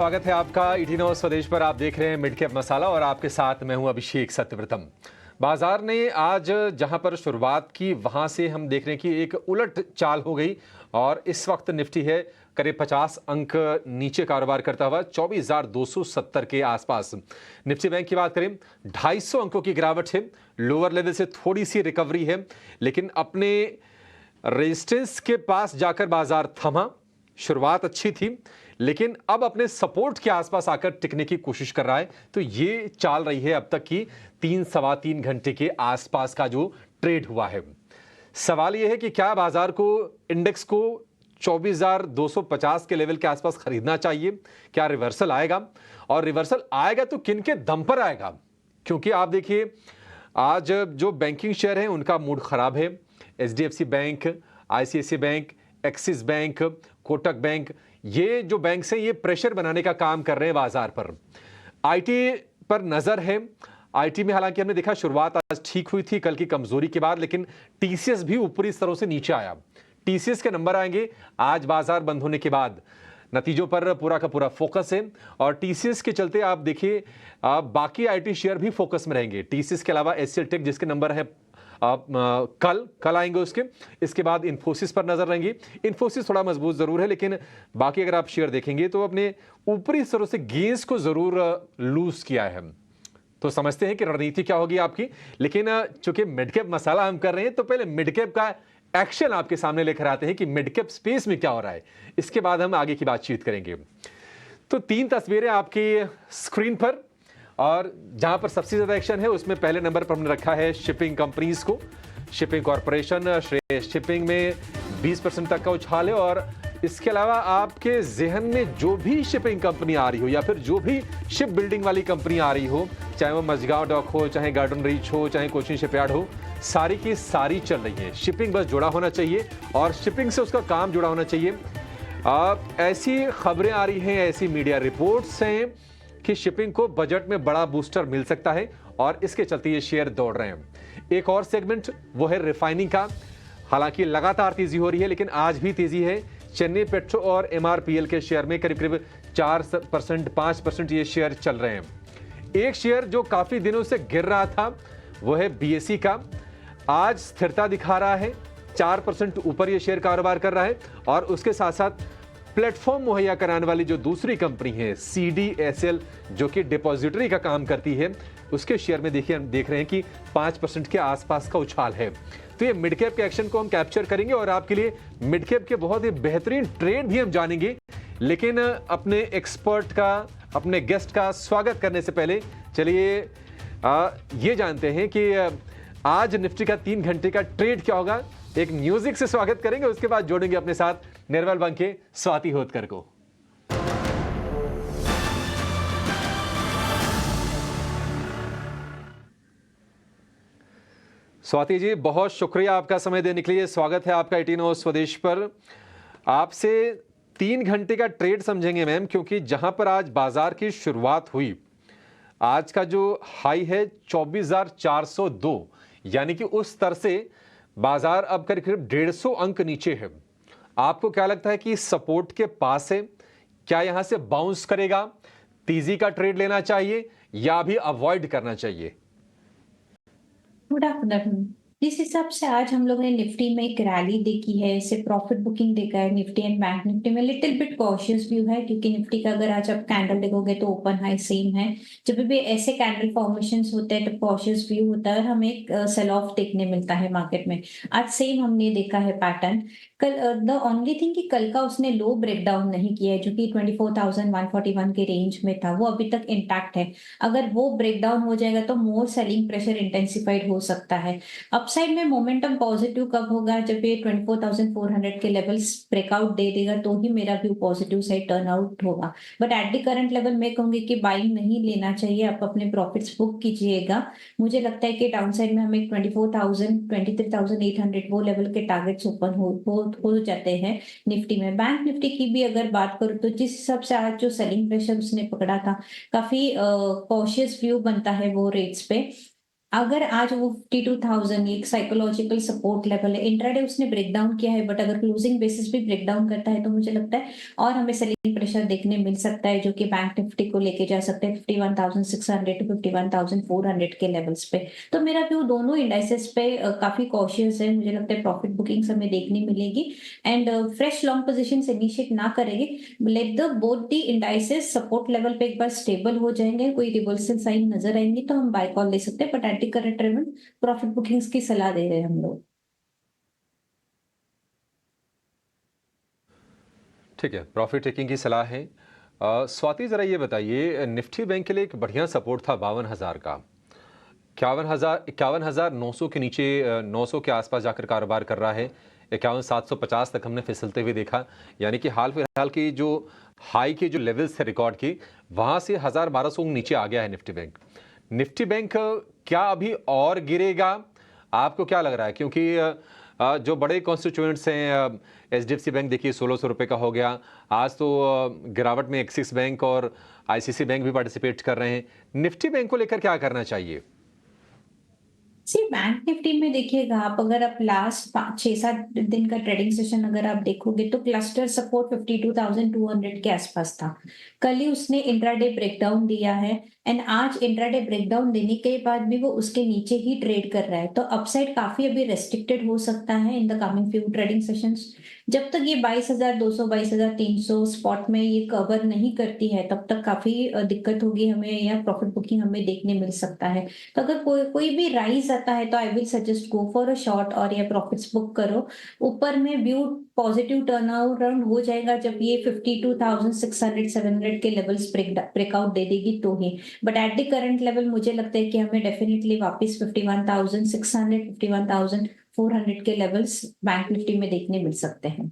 स्वागत है आपका ईटी न्यूज़ स्वदेश पर। आप देख रहे हैं मिड कैप मसाला और आपके साथ मैं हूं अभिषेक सत्यव्रतम। बाजार ने आज जहां पर शुरुआत की वहां से हम देख रहे हैं कि एक उलट चाल हो गई और इस वक्त निफ्टी है करीब 50 अंक नीचे कारोबार करता हुआ 24,270 के आसपास। निफ्टी बैंक की बात करें 250 अंकों की गिरावट है, लोअर लेवल से थोड़ी सी रिकवरी है, लेकिन अपने रेजिस्टेंस के पास जाकर बाजार थमा। शुरुआत अच्छी थी लेकिन अब अपने सपोर्ट के आसपास आकर टिकने की कोशिश कर रहा है। तो ये चाल रही है अब तक की 3-3.25 घंटे के आसपास का जो ट्रेड हुआ है। सवाल यह है कि क्या बाजार को इंडेक्स को 24,250 के लेवल के आसपास खरीदना चाहिए? क्या रिवर्सल आएगा? और रिवर्सल आएगा तो किन के दम पर आएगा? क्योंकि आप देखिए आज जो बैंकिंग शेयर है उनका मूड खराब है। HDFC bank, ICICI bank, axis bank, Kotak bank, ये जो बैंक्स हैं ये प्रेशर बनाने का काम कर रहे हैं बाजार पर। आईटी पर नजर है। आईटी में हालांकि हमने देखा शुरुआत आज ठीक हुई थी कल की कमजोरी के बाद, लेकिन टीसीएस भी ऊपरी स्तरों से नीचे आया। टीसीएस के नंबर आएंगे आज बाजार बंद होने के बाद। नतीजों पर पूरा का पूरा फोकस है और टीसीएस के चलते आप देखिए बाकी आईटी शेयर भी फोकस में रहेंगे। टीसीएस के अलावा एचसीएल टेक जिसके नंबर है कल आएंगे उसके। इसके बाद इन्फोसिस पर नजर रहेंगी। इन्फोसिस थोड़ा मजबूत जरूर है लेकिन बाकी अगर आप शेयर देखेंगे तो अपने ऊपरी स्तरों से गेंस को जरूर लूज किया है। तो समझते हैं कि रणनीति क्या होगी आपकी। लेकिन चूंकि मिड कैप मसाला हम कर रहे हैं तो पहले मिड कैप का एक्शन आपके सामने लेकर आते हैं कि मिड कैप स्पेस में क्या हो रहा है। इसके बाद हम आगे की बातचीत करेंगे। तो 3 तस्वीरें आपकी स्क्रीन पर और जहां पर सबसे ज्यादा एक्शन है उसमें पहले नंबर पर हमने रखा है शिपिंग कंपनीज को। शिपिंग कॉरपोरेशन, श्रेयस शिपिंग में 20% तक का उछाल है। और इसके अलावा आपके जहन में जो भी शिपिंग कंपनी आ रही हो या फिर जो भी शिप बिल्डिंग वाली कंपनी आ रही हो, चाहे वो मझगांव डॉक हो, चाहे गार्डन रीच हो, चाहे कोचिन शिपयार्ड हो, सारी की सारी चल रही है। शिपिंग बस जुड़ा होना चाहिए और शिपिंग से उसका काम जुड़ा होना चाहिए। ऐसी खबरें आ रही हैं, ऐसी मीडिया रिपोर्ट्स हैं कि शिपिंग को बजट में बड़ा बूस्टर मिल सकता है और इसके चलते ये शेयर दौड़ रहे हैं। एक और सेगमेंट वो है रिफाइनिंग का। हालांकि लगातार तेजी हो रही है लेकिन आज भी तेजी है। चेन्नई पेट्रो और एमआरपीएल के शेयर में करीब करीब 4%, 5% ये शेयर चल रहे हैं। एक शेयर जो काफी दिनों से गिर रहा था वो है बीएसई का। आज स्थिरता दिखा रहा है, 4% ऊपर ये शेयर कारोबार कर रहा है। और उसके साथ साथ प्लेटफॉर्म मुहैया कराने वाली जो दूसरी कंपनी है सीडीएसएल, जो कि डिपॉजिटरी का काम करती है, उसके शेयर में देखिए हम देख रहे हैं कि 5% के आसपास का उछाल है। तो ये मिड कैप के एक्शन को हम कैप्चर करेंगे और आपके लिए मिड कैप के बहुत ही बेहतरीन ट्रेड भी हम जानेंगे। लेकिन अपने एक्सपर्ट का, अपने गेस्ट का स्वागत करने से पहले चलिए ये जानते हैं कि आज निफ्टी का 3 घंटे का ट्रेड क्या होगा। एक म्यूजिक से स्वागत करेंगे, उसके बाद जोड़ेंगे अपने साथ निर्मल बंके, स्वाति होतकर को। स्वाति जी, बहुत शुक्रिया आपका समय देने के लिए। स्वागत है आपका ईटी न्यूज़ स्वदेश पर। आपसे 3 घंटे का ट्रेड समझेंगे मैम, क्योंकि जहां पर आज बाजार की शुरुआत हुई, आज का जो हाई है 24,402, यानी कि उस स्तर से बाजार अब करीब करीब 150 अंक नीचे है। आपको क्या लगता है कि सपोर्ट के पास है? क्या यहां से बाउंस करेगा? तेजी का ट्रेड लेना चाहिए या भी अवॉइड करना चाहिए? Good afternoon. जिस हिसाब से आज हम लोगों ने निफ्टी में एक रैली देखी है, इसे प्रॉफिट बुकिंग देखा है निफ्टी एंड बैंक निफ्टी में, लिटिल बिट कॉशियस व्यू है क्योंकि निफ्टी का अगर आज आप कैंडल देखोगे तो ओपन हाई सेम है। जब भी ऐसे कैंडल फॉर्मेशंस होते हैं तो कॉशियस व्यू होता है और हमें एक सेल ऑफ देखने मिलता है मार्केट में। आज सेम हमने देखा है पैटर्न। कल द ओनली थिंग कि कल का उसने लो ब्रेकडाउन नहीं किया है जो कि 24,141 के रेंज में था, वो अभी तक इंटैक्ट है। अगर वो ब्रेकडाउन हो जाएगा तो मोर सेलिंग प्रेशर इंटेंसिफाइड हो सकता है। अपसाइड में मोमेंटम पॉजिटिव कब होगा? जब ये 24,400 के लेवल्स ब्रेकआउट दे देगा तो ही मेरा view positive side turn out होगा। But at the current level मैं कहूंगी कि बाइंग नहीं लेना चाहिए, आप अपने प्रॉफिट्स बुक कीजिएगा। मुझे लगता है कि डाउन साइड में हमें 24,000, 23,800 वो लेवल के टारगेट्स ओपन हो जाते हैं निफ्टी में। बैंक निफ्टी की भी अगर बात करूं तो जिस हिसाब से आज जो सेलिंग प्रेशर उसने पकड़ा था, काफी कॉशियस व्यू बनता है वो रेट्स पे। अगर आज वो 52,000 एक साइकोलॉजिकल सपोर्ट लेवल है, इंट्राडे उसने ब्रेक डाउन किया है, बट अगर क्लोजिंग बेसिस भी ब्रेक डाउन करता है तो मुझे लगता है और हमें सेलिंग प्रेशर देखने मिल सकता है, जो कि बैंक निफ्टी को लेके जा सकते हैं 51,600 टू 51,400 के लेवल्स पे। तो मेरा व्यू दोनों इंडाइसेस पे काफी कॉशियस है। मुझे लगता है प्रॉफिट बुकिंग्स हमें देखने मिलेगी and fresh long position initiate ना करेंगे। Let the both the indices support level पे एक बार स्टेबल हो जाएंगे, कोई रिवर्सल साइन नजर आएंगी तो हम बाय कॉल ले सकते हैं, but anti current driven profit bookings की सलाह दे रहे हैं हम लोग। ठीक है, प्रॉफिट टेकिंग की सलाह है। स्वाति जरा ये बताइए, निफ्टी बैंक के लिए एक बढ़िया सपोर्ट था 52,000 का। 51,900 के नीचे 900 के आसपास जाकर कारोबार कर रहा है। 51,750 तक हमने फिसलते हुए देखा, यानी कि हाल फिलहाल की जो हाई के जो लेवल्स थे रिकॉर्ड के, वहां से 1,000-1,200 नीचे आ गया है निफ्टी बैंक। निफ्टी बैंक क्या अभी और गिरेगा? आपको क्या लग रहा है? क्योंकि जो बड़े कॉन्स्टिट्यूएंट्स हैं, एचडीएफसी बैंक देखिए 1,600 रुपये का हो गया। आज तो गिरावट में एक्सिस बैंक और आईसीसी बैंक भी पार्टिसिपेट कर रहे हैं। निफ्टी बैंक को लेकर क्या करना चाहिए? सी बैंक निफ्टी में देखिएगा आप, अगर आप लास्ट 6-7 दिन का ट्रेडिंग सेशन अगर आप देखोगे तो क्लस्टर सपोर्ट 52,200 के आसपास था। कल ही उसने इंट्राडे ब्रेकडाउन दिया है एंड आज इंट्राडे ब्रेकडाउन देने के बाद भी वो उसके नीचे ही ट्रेड कर रहा है, तो अपसाइड काफी अभी रेस्ट्रिक्टेड हो सकता है in the coming few trading sessions. जब तक ये 22,200 22,300 स्पॉट में ये कवर नहीं करती है तब तक काफी दिक्कत होगी हमें, या प्रॉफिट बुकिंग हमें देखने मिल सकता है। तो अगर कोई कोई भी राइज आता है तो I will suggest go for a short और या प्रॉफिट्स बुक करो। ऊपर में व्यू पॉजिटिव टर्न अराउंड हो जाएगा जब ये 52,600 700 के लेवल्स ब्रेकआउट दे देगी तो ही। But at the current level मुझे लगता है कि हमें डेफिनेटली वापस 51,600 51,400 के लेवल्स बैंक निफ्टी में देखने मिल सकते हैं।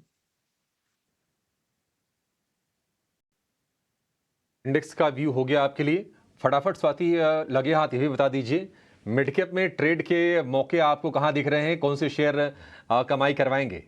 इंडेक्स का व्यू हो गया आपके लिए। फटाफट स्वाति लगे हाथ ये भी बता दीजिए, मिड कैप में ट्रेड के मौके आपको कहाँ दिख रहे हैं? कौन से शेयर कमाई करवाएंगे?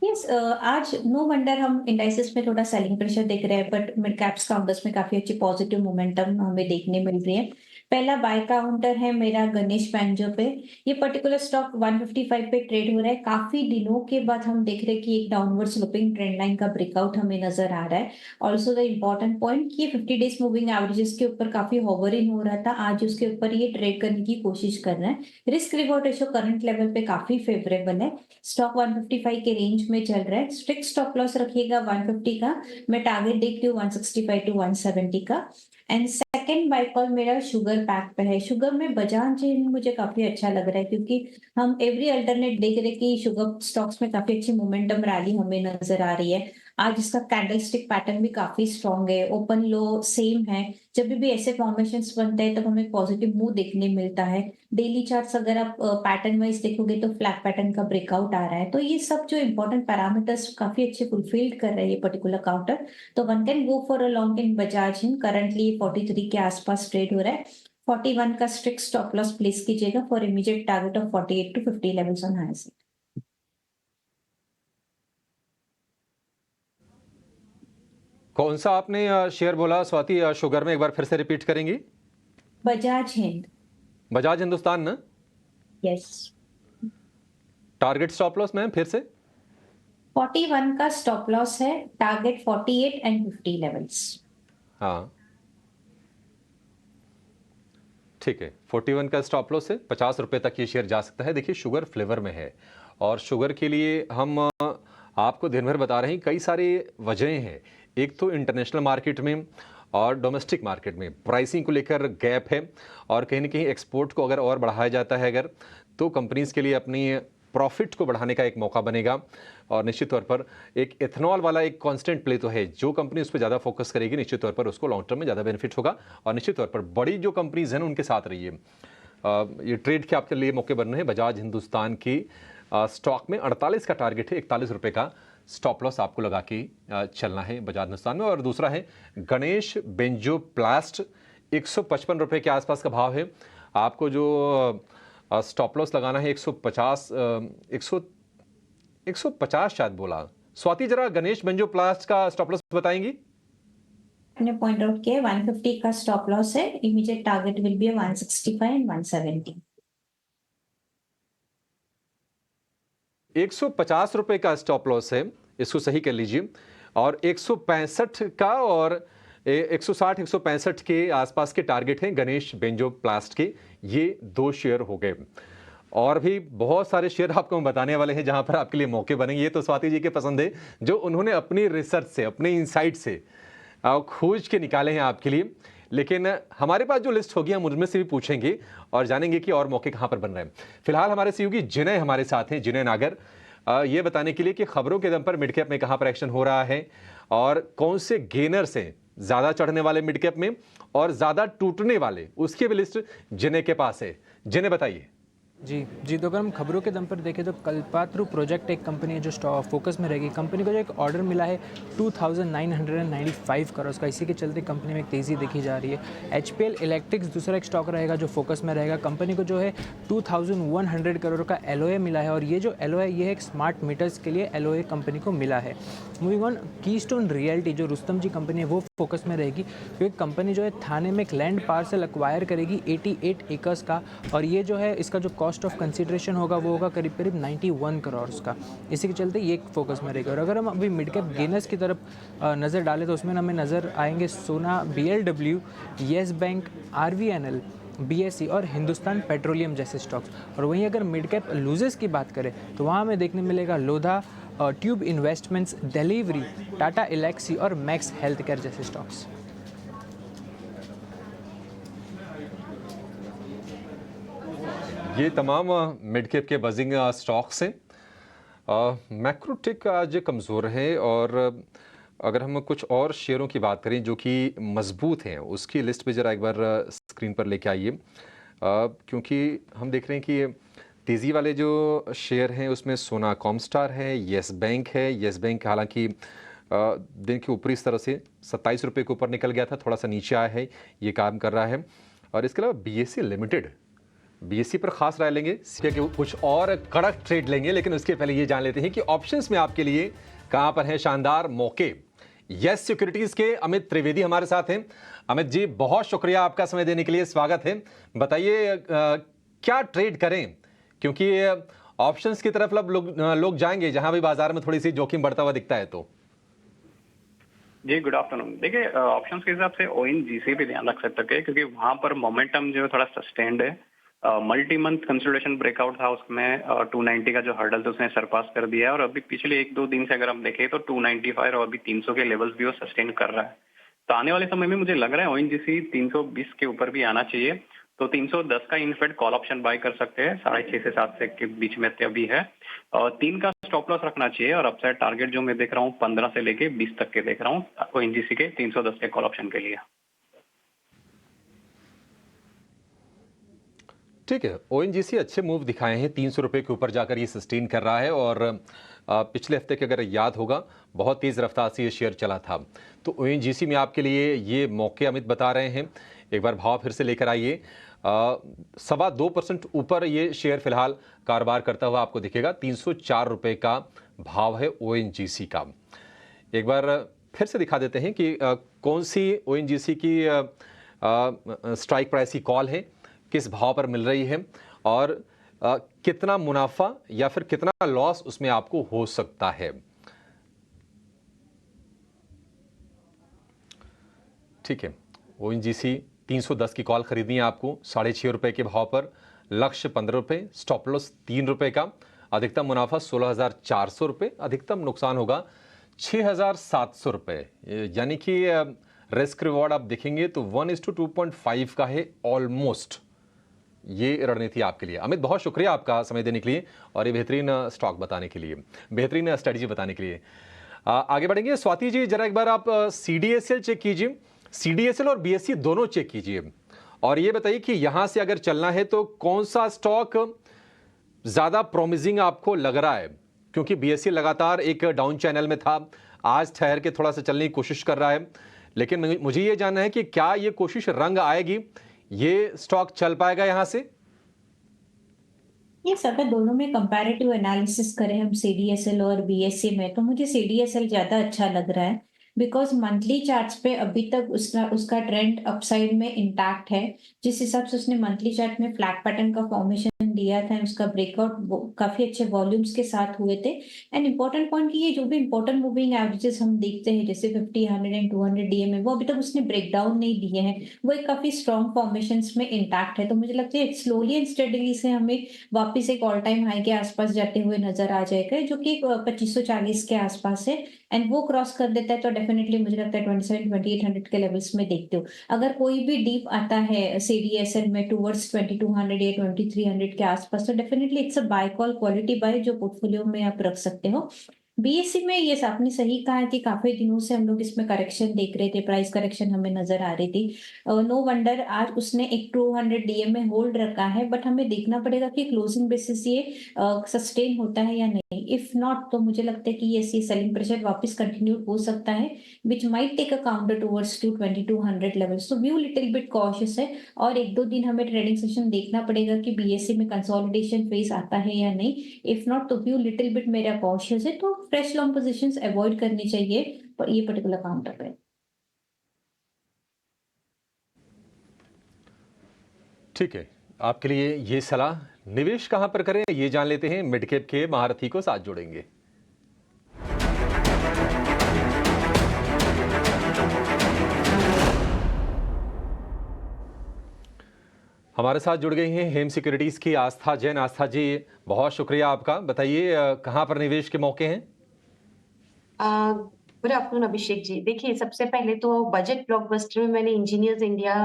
यस, आज नो वंडर हम इंडाइसेस में थोड़ा सेलिंग प्रेशर देख रहे हैं, बट मिड कैप्स काउंटर्स में काफी अच्छी पॉजिटिव मोमेंटम हमें देखने मिल रही है। पहला बाय काउंटर है मेरा गणेश बैंजो पे। ये पर्टिकुलर स्टॉक 155 पे ट्रेड हो रहा है। काफी दिनों के बाद हम देख रहे हैं कि एक डाउनवर्ड स्लोपिंग ट्रेंड लाइन का ब्रेकआउट हमें नजर आ रहा है। ऑल्सो द इम्पोर्टेंट पॉइंट कि ये 50 डेज मूविंग एवरेजेस के ऊपर काफी होवरिंग हो रहा था, आज उसके ऊपर ये ट्रेड करने की कोशिश कर रहे हैं। Risk reward ratio current level पे काफी फेवरेबल है। स्टॉक 155 के रेंज में चल रहा है। स्ट्रिक्ट स्टॉप लॉस रखिएगा 150 का। मैं टारगेट देखती हूँ 165 टू 170 का। एंड सेकेंड बाय कॉल मेरा शुगर पैक पे है। शुगर में बजाज चेन मुझे काफी अच्छा लग रहा है, क्योंकि हम एवरी अल्टरनेट देख रहे हैं कि शुगर स्टॉक्स में काफी अच्छी मोमेंटम रैली हमें नजर आ रही है। आज इसका कैंडलस्टिक पैटर्न भी काफी स्ट्रॉन्ग है, ओपन लो सेम है। जब भी ऐसे फॉर्मेशंस बनते हैं तब हमें पॉजिटिव मूव देखने मिलता है। डेली चार्ट्स अगर आप पैटर्न वाइज देखोगे तो फ्लैट पैटर्न का ब्रेकआउट आ रहा है। तो ये सब जो इंपॉर्टेंट पैरामीटर्स काफी अच्छे फुलफिल्ड कर रहे हैं ये पर्टिकुलर काउंटर। तो one can go for a long in Bajaj Hind. Currently 43 के आसपास ट्रेड हो रहा है। 41 का स्ट्रिक्ट स्टॉप लॉस प्लेस कीजिएगा for immediate target of 48 to 50 levels on high side. कौन सा आपने शेयर बोला स्वाति? शुगर में एक बार फिर से रिपीट करेंगी? बजाज हिंद। बजाज हिंदुस्तान ना? Yes. Target stop loss ma'am फिर से? 41 का स्टॉप लॉस है, टारगेट 48 एंड 50 लेवल्स। हाँ ठीक है, 41 का स्टॉप लॉस है। 50 रुपये तक ये शेयर जा सकता है। देखिए शुगर फ्लेवर में है और शुगर के लिए हम आपको दिन भर बता रहे हैं, कई सारी वजहें हैं। एक तो इंटरनेशनल मार्केट में और डोमेस्टिक मार्केट में प्राइसिंग को लेकर गैप है, और कहीं ना कहीं एक्सपोर्ट को अगर और बढ़ाया जाता है अगर, तो कंपनीज के लिए अपनी प्रॉफिट को बढ़ाने का एक मौका बनेगा। और निश्चित तौर पर एक इथेनॉल वाला एक कांस्टेंट प्ले तो है, जो कंपनी उस पर ज़्यादा फोकस करेगी निश्चित तौर पर उसको लॉन्ग टर्म में ज़्यादा बेनिफिट होगा। और निश्चित तौर पर बड़ी जो कंपनीज हैं उनके साथ रहिए। ये ट्रेड के आपके लिए मौके बन रहे हैं। बजाज हिंदुस्तान की स्टॉक में 48 का टारगेट है, 41 रुपये का स्टॉप लॉस आपको लगा के चलना है बजाज हिंदुस्तान में। और दूसरा है गणेश बेंजोप्लास्ट, 155 रुपये के आसपास का भाव है। आपको जो स्टॉप लॉस लगाना है 150 शायद बोला। स्वाति जरा गणेश बेंजोप्लास्ट का स्टॉप लॉस बताएंगी? आपने पॉइंट आउट किया 150 का स्टॉप लॉस है, immediate target will be 165 and 170। 150 रुपए का स्टॉप लॉस है, इसको सही कर लीजिए। और 165 का और 160 165 के आसपास के टारगेट हैं गणेश बेंजोप्लास्ट के। ये 2 शेयर हो गए। और भी बहुत सारे शेयर आपको हम बताने वाले हैं जहां पर आपके लिए मौके बनेंगे। ये तो स्वाति जी के पसंद है, जो उन्होंने अपनी रिसर्च से, अपने इंसाइट से खोज के निकाले हैं आपके लिए। लेकिन हमारे पास जो लिस्ट होगी हम उनमें से भी पूछेंगे और जानेंगे कि और मौके कहां पर बन रहे हैं। फिलहाल हमारे सहयोगी जिनय हमारे साथ हैं, जिनय नागर, ये बताने के लिए कि खबरों के दम पर मिड कैप में कहां पर एक्शन हो रहा है और कौन से गेनर्स हैं ज्यादा चढ़ने वाले मिड कैप में और ज्यादा टूटने वाले, उसकी भी लिस्ट जिनय के पास है। जिनय बताइए। जी, तो अगर हम खबरों के दम पर देखें तो कल्पात्रु प्रोजेक्ट एक कंपनी है जो फोकस में रहेगी। कंपनी को जो एक ऑर्डर मिला है 2995 करोड़ का, इसी के चलते कंपनी में एक तेज़ी देखी जा रही है। एचपीएल इलेक्ट्रिक्स दूसरा एक स्टॉक रहेगा जो फोकस में रहेगा। कंपनी को जो है 2100 करोड़ का एलओए मिला है और ये जो एलओए ये है एक स्मार्ट मीटर्स के लिए एलओए कंपनी को मिला है। मूविंग ऑन, कीस्टोन रियल्टी जो रुस्तम जी कंपनी है वो फोकस में रहेगी, क्योंकि कंपनी जो है थाने में एक लैंड पार्सल एक्वायर करेगी 88 एकर्स का, और ये जो है इसका जो कॉस्ट ऑफ कंसिडरेशन होगा वो होगा करीब करीब 91 करोड़ का। इसी के चलते ये फोकस में रहेगा। और अगर हम अभी मिड कैप गेनर्स की तरफ नज़र डालें तो उसमें हमें नज़र आएंगे सोना, BLW, yes bank, RVNL, BSE और हिंदुस्तान पेट्रोलियम जैसे स्टॉक्स। और वहीं अगर मिड कैप लूजर्स की बात करें तो वहाँ हमें देखने मिलेगा लोधा, ट्यूब इन्वेस्टमेंट्स, डिलीवरी, टाटा एलेक्सी और मैक्स हेल्थ केयर जैसे स्टॉक्स। ये तमाम मिड कैप के बजिंग स्टॉक्स हैं। मैक्रोटेक आज कमज़ोर है। और अगर हम कुछ और शेयरों की बात करें जो कि मजबूत हैं, उसकी लिस्ट पे ज़रा एक बार स्क्रीन पर लेके आइए, क्योंकि हम देख रहे हैं कि तेज़ी वाले जो शेयर हैं उसमें सोना कॉमस्टार है, येस बैंक है। येस बैंक हालांकि दिन के ऊपरी स्तर से 27 रुपये के ऊपर निकल गया था, थोड़ा सा नीचे आया है, ये काम कर रहा है। और इसके अलावा बीएसई लिमिटेड, बीएसई पर खास राय लेंगे, कि कुछ और कड़क ट्रेड लेंगे, लेकिन उसके पहले ये जान लेते हैं कि ऑप्शंस में आपके लिए कहां पर हैं शानदार मौके। यस सिक्योरिटीज के अमित त्रिवेदी हमारे साथ हैं। अमित जी, बहुत शुक्रिया आपका समय देने के लिए, स्वागत है। बताइए क्या ट्रेड करें, क्योंकि ऑप्शंस की तरफ अब लोग जाएंगे जहां भी बाजार में थोड़ी सी जोखिम बढ़ता हुआ दिखता है। तो जी, गुड आफ्टरनून। देखिए, ऑप्शंस के हिसाब से ओएनजीसी पे ध्यान रख सकते हैं, क्योंकि वहां पर मोमेंटम जो है थोड़ा सस्टेन्ड है। मल्टी मंथ कंसोलिडेशन ब्रेकआउट था, उसमें 290 का जो हर्डल था उसने सरपास कर दिया है। और अभी पिछले 1-2 दिन से अगर हम देखें तो 295 और अभी 300 के लेवल्स भी वो सस्टेन कर रहा है। तो आने वाले समय में मुझे लग रहा है ओएनजीसी 320 के ऊपर भी आना चाहिए। तो 310 का इनफैक्ट कॉल ऑप्शन बाय कर सकते हैं, 6.5 से 7 से के बीच में अभी है। और 3 का स्टॉप लॉस रखना चाहिए। और अपसाइड टारगेट जो मैं देख रहा हूँ 15 से लेके 20 तक के देख रहा हूँ ओएनजीसी के 310 के कॉल ऑप्शन के लिए। ठीक है, ओएनजीसी अच्छे मूव दिखाए हैं, 300 रुपये के ऊपर जाकर ये सस्टेन कर रहा है। और पिछले हफ्ते के अगर याद होगा, बहुत तेज़ रफ्तार से ये शेयर चला था। तो ओएनजीसी में आपके लिए ये मौके अमित बता रहे हैं। एक बार भाव फिर से लेकर आइए। 2.25% ऊपर ये शेयर फिलहाल कारोबार करता हुआ आपको दिखेगा। 304 रुपये का भाव है ओएनजीसी का। एक बार फिर से दिखा देते हैं कि कौन सी ओएनजीसी की स्ट्राइक प्राइस की कॉल है, किस भाव पर मिल रही है और कितना मुनाफा या फिर कितना लॉस उसमें आपको हो सकता है। ठीक है, ओएनजीसी 310 की कॉल खरीदनी है आपको 6.5 रुपए के भाव पर। लक्ष्य 15 रुपए, स्टॉप लॉस 3 रुपए का, अधिकतम मुनाफा 16,400 रुपए, अधिकतम नुकसान होगा 6,700 रुपए। यानी कि रिस्क रिवॉर्ड आप देखेंगे तो 1:2.5 का है ऑलमोस्ट। ये रणनीति आपके लिए। अमित, बहुत शुक्रिया आपका समय देने के लिए और ये बेहतरीन स्टॉक बताने के लिए, बेहतरीन स्ट्रेटजी बताने के लिए। आगे बढ़ेंगे। स्वाति जी, जरा एक बार आप सीडीएसएल चेक कीजिए, सीडीएसएल और बीएसई दोनों चेक कीजिए और ये बताइए कि यहां से अगर चलना है तो कौन सा स्टॉक ज्यादा प्रॉमिसिंग आपको लग रहा है, क्योंकि बीएसई लगातार एक डाउन चैनल में था, आज ठहर के थोड़ा सा चलने की कोशिश कर रहा है। लेकिन मुझे ये जानना है कि क्या ये कोशिश रंग आएगी, ये स्टॉक चल पाएगा यहां से? ये सब दोनों में कंपैरेटिव एनालिसिस करें हम सीडीएसएल और बीएसई में, तो मुझे सीडीएसएल ज्यादा अच्छा लग रहा है। बिकॉज मंथली चार्ट्स पे अभी तक उसका ट्रेंड अपसाइड में इंटैक्ट है। जिस हिसाब से उसने मंथली चार्ट में फ्लैग पैटर्न का फॉर्मेशन दिया था, उसका ब्रेकआउट काफी अच्छे वॉल्यूम्स के साथ हुए थे। एंड इंपॉर्टेंट पॉइंट की ये जो भी इंपॉर्टेंट मूविंग एवरेजेस हम देखते हैं जैसे 50, 100 एंड 200 डीएमए, वो अभी तक उसने ब्रेकडाउन नहीं दिए हैं, वो एक काफी स्ट्रॉन्ग फॉर्मेशंस में इंटैक्ट है। तो मुझे लगता है स्लोली एंड स्टेडली से हमें वापस एक ऑल टाइम हाई के आसपास जाते हुए नजर आ जाएगा, जो कि 2540 के आसपास है। एंड वो क्रॉस कर देता है तो डेफिनेटली मुझे लगता है 27, 2800 के लेवल्स में देखते हो। अगर कोई भी डीप आता है सीडीएसएल में टुवर्ड्स 2200 या 2300 के आसपास, तो definitely it's a buy call, quality buy, जो पोर्टफोलियो में आप रख सकते हो। बीएससी में ये आपने सही कहा है कि काफी दिनों से हम लोग इसमें करेक्शन देख रहे थे, प्राइस करेक्शन हमें नजर आ रही थी। नो वंडर आज उसने एक 200 डीएम में होल्ड रखा है, बट हमें देखना पड़ेगा कि क्लोजिंग बेसिस ये सस्टेन होता है या नहीं। इफ नॉट तो मुझे लगता है कि ये सेलिंग प्रेशर वापस कंटिन्यू हो सकता है, which might take a counter towards to 2200 levels. तो व्यू लिटिल बिट कॉशियस है और एक दो दिन हमें ट्रेडिंग सेशन देखना पड़ेगा कि बीएससी में कंसोलिडेशन फेज आता है या नहीं। इफ नॉट तो व्यू लिटिल बिट मेरा कॉशियस है, तो फ्रेश लॉन्ग पोजीशंस अवॉइड करनी चाहिए पर ये पर्टिकुलर काउंटर पे। ठीक है, आपके लिए ये सलाह। निवेश कहां पर करें ये जान लेते हैं, मिड कैप के महारथी को साथ जोड़ेंगे। हमारे साथ जुड़ गई हैं हेम सिक्योरिटीज की आस्था जैन। आस्था जी, बहुत शुक्रिया आपका। बताइए कहां पर निवेश के मौके हैं? Good afternoon Abhishek ji. देखिए, सबसे पहले तो बजट ब्लॉकबस्टर में मैंने इंजीनियर्स इंडिया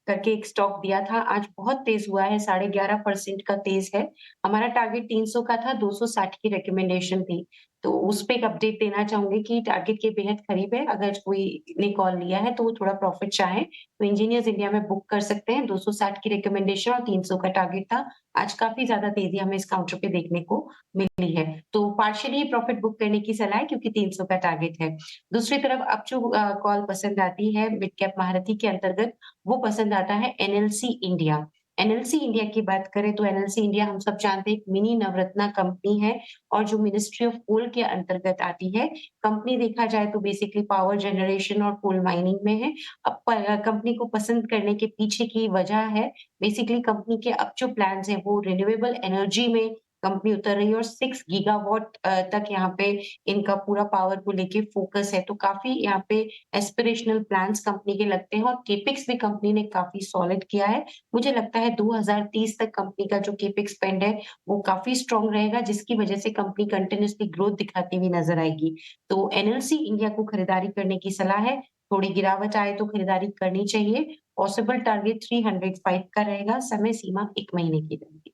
करके एक स्टॉक दिया था, आज बहुत तेज हुआ है, 11.5% का तेज है। हमारा टारगेट 300 का था, 260 की रिकमेंडेशन थी, तो उस पे एक अपडेट देना चाहूंगी कि टारगेट के बेहद करीब है। अगर कोई ने कॉल लिया है तो वो थोड़ा प्रॉफिट चाहे तो इंजीनियर्स इंडिया में बुक कर सकते हैं। 260 की रिकमेंडेशन और 300 का टारगेट था। आज काफी ज्यादा तेजी हमें इस काउंटर पे देखने को मिली है, तो पार्शियली प्रॉफिट बुक करने की सलाह है क्योंकि 300 का टारगेट है। दूसरी तरफ अब जो कॉल पसंद आती है मिड कैप महारथी के अंतर्गत, वो पसंद आता है एनएलसी इंडिया। एनएलसी इंडिया की बात करें तो एनएलसी इंडिया हम सब जानते हैं एक मिनी नवरत्ना कंपनी है और जो मिनिस्ट्री ऑफ कोल के अंतर्गत आती है। कंपनी देखा जाए तो बेसिकली पावर जनरेशन और कोल माइनिंग में है। अब कंपनी को पसंद करने के पीछे की वजह है बेसिकली कंपनी के अब जो प्लान्स हैं वो रिन्यूएबल एनर्जी में कंपनी उतर रही है और 6 गीगावाट तक यहाँ पे इनका पूरा पावर को लेके फोकस है। तो काफी यहाँ पे एस्पिरेशनल प्लान्स कंपनी के लगते हैं और केपेक्स भी कंपनी ने काफी सॉलिड किया है। मुझे लगता है 2030 तक कंपनी का जो केपेक्स स्पेंड है वो काफी स्ट्रॉन्ग रहेगा, जिसकी वजह से कंपनी कंटिन्यूसली ग्रोथ दिखाती हुई नजर आएगी। तो एनएलसी इंडिया को खरीदारी करने की सलाह है। थोड़ी गिरावट आए तो खरीदारी करनी चाहिए। पॉसिबल टारगेट 305 का रहेगा, समय सीमा 1 महीने की रहेगी।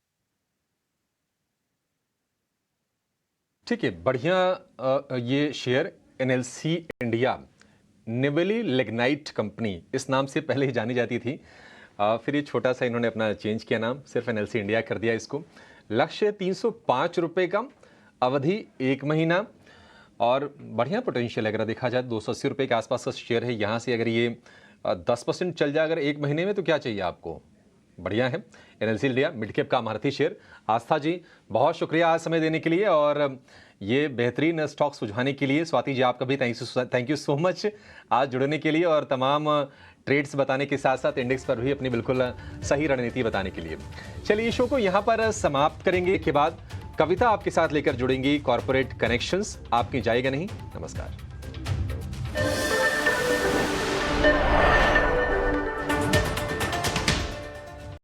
ठीक है, बढ़िया। ये share NLC India, Neyveli lignite company इस नाम से पहले ही जानी जाती थी, फिर ये छोटा सा इन्होंने अपना चेंज किया नाम, सिर्फ एनएलसी इंडिया कर दिया इसको। लक्ष्य 305 रुपये का, अवधि 1 महीना और बढ़िया पोटेंशियल है। अगर देखा जाए 280 रुपये के आसपास का शेयर है, यहाँ से अगर ये 10% चल जाए अगर 1 महीने में, तो क्या चाहिए आपको? बढ़िया है। एनएलसी इंडिया मिड कैप का महारथी शेयर। आस्था जी, बहुत शुक्रिया आज समय देने के लिए और ये बेहतरीन स्टॉक सुझाने के लिए। स्वाति जी, आपका भी थैंक यू सो मच आज जुड़ने के लिए और तमाम ट्रेड्स बताने के साथ साथ इंडेक्स पर भी अपनी बिल्कुल सही रणनीति बताने के लिए। चलिए इस शो को यहाँ पर समाप्त करेंगे। के बाद कविता आपके साथ लेकर जुड़ेंगी कॉर्पोरेट कनेक्शंस। आपकी जाएगा नहीं। नमस्कार।